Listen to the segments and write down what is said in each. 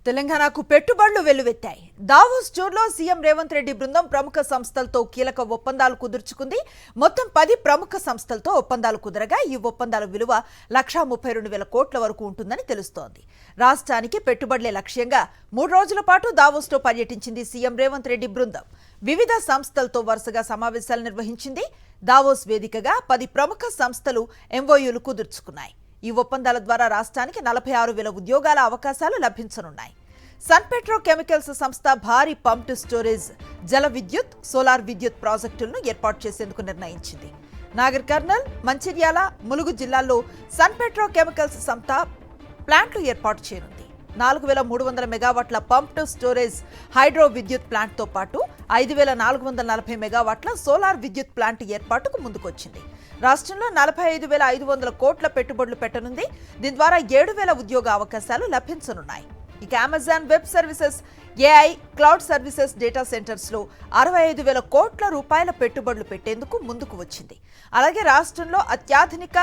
తెలంగాణకు పెట్టుబడులు వెల్లువెత్తాయి. దావోస్ టూర్లో సీఎం రేవంత్ రెడ్డి బృందం ప్రముఖ సంస్థలతో కీలక ఒప్పందాలు కుదుర్చుకుంది. మొత్తం 10 ప్రముఖ సంస్థలతో ఒప్పందాలు కుదరగా ఈ ఒప్పందాల విలువ 1,32,000 కోట్ల వరకు ఉంటుందని తెలుస్తోంది. రాష్ట్రానికి పెట్టుబడులే లక్ష్యంగా 3 రోజుల పాటు దావోస్లో పర్యటించింది సీఎం రేవంత్ రెడ్డి బృందం. వివిధ సంస్థలతో వరుసగా సమావేశాలు నిర్వహించింది. దావోస్ వేదికగా 10 ప్రముఖ సంస్థలు ఎంఓయూలు కుదుర్చుకున్నాయి. ఈ ఒప్పందాల ద్వారా రాష్ట్రానికి 46,000 ఉద్యోగాల అవకాశాలు లభించనున్నాయి. సన్ పెట్రో కెమికల్స్ సంస్థ భారీ పంప్డ్ స్టోరేజ్ జల విద్యుత్, సోలార్ విద్యుత్ ప్రాజెక్టులను ఏర్పాటు చేసేందుకు నిర్ణయించింది. నాగర్ కర్నూల్, మంచిర్యాల, ములుగు జిల్లాల్లో సన్ పెట్రో కెమికల్స్ సంస్థ ప్లాంట్లు ఏర్పాటు చేయనుంది. 4,300 మెగావాట్ల పంప్డ్ స్టోరేజ్ హైడ్రో విద్యుత్ ప్లాంట్తో పాటు 5,440 మెగావాట్ల సోలార్ విద్యుత్ ప్లాంట్ ఏర్పాటుకు ముందుకొచ్చింది. రాష్ట్రంలో 45,500 కోట్ల పెట్టుబడులు పెట్టనుంది. దీని ద్వారా 7,000 ఉద్యోగ అవకాశాలు లభించనున్నాయి. ఇక Amazon Web Services, AI, cloud services data సెంటర్స్లో 65,000 కోట్ల రూపాయల పెట్టుబడులు పెట్టేందుకు ముందుకు వచ్చింది. అలాగే రాష్ట్రంలో అత్యాధునిక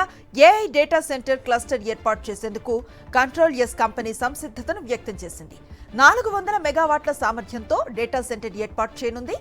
ఏఐ డేటా సెంటర్ క్లస్టర్ ఏర్పాటు చేసేందుకు కంట్రోల్ ఎస్ కంపెనీ సంసిద్ధతను వ్యక్తం చేసింది. 400 మెగావాట్ల సామర్థ్యంతో డేటా సెంటర్ ఏర్పాటు చేయనుంది.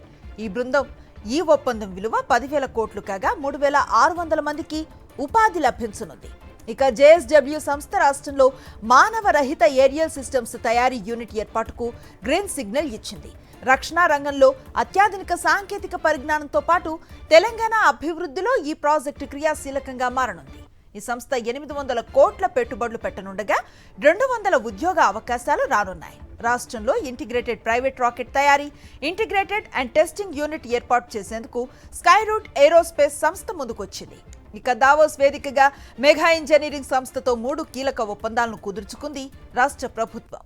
ఈ ఒప్పందం విలువ 10,000 కోట్లు కాగా 3,600 మందికి ఉపాధి లభించనుంది. ఇక జేఎస్డబ్ల్యూ సంస్థ రాష్ట్రంలో మానవ రహిత ఏరియల్ సిస్టమ్స్ తయారీ యూనిట్ ఏర్పాటుకు గ్రీన్ సిగ్నల్ ఇచ్చింది. రక్షణ రంగంలో అత్యాధునిక సాంకేతిక పరిజ్ఞానంతో పాటు తెలంగాణ అభివృద్ధిలో ఈ ప్రాజెక్టు క్రియాశీలకంగా మారనుంది. ఈ సంస్థ 800 కోట్ల పెట్టుబడులు పెట్టనుండగా 200 ఉద్యోగ అవకాశాలు రానున్నాయి. రాష్ట్రంలో ఇంటిగ్రేటెడ్ ప్రైవేట్ రాకెట్ తయారీ, ఇంటిగ్రేటెడ్ అండ్ టెస్టింగ్ యూనిట్ ఏర్పాటు చేసేందుకు స్కై రూట్ ఏరోస్పేస్ సంస్థ ముందుకొచ్చింది. ఇక దావోస్ వేదికగా మెగా ఇంజనీరింగ్ సంస్థతో 3 కీలక ఒప్పందాలను కుదుర్చుకుంది రాష్ట్ర ప్రభుత్వం.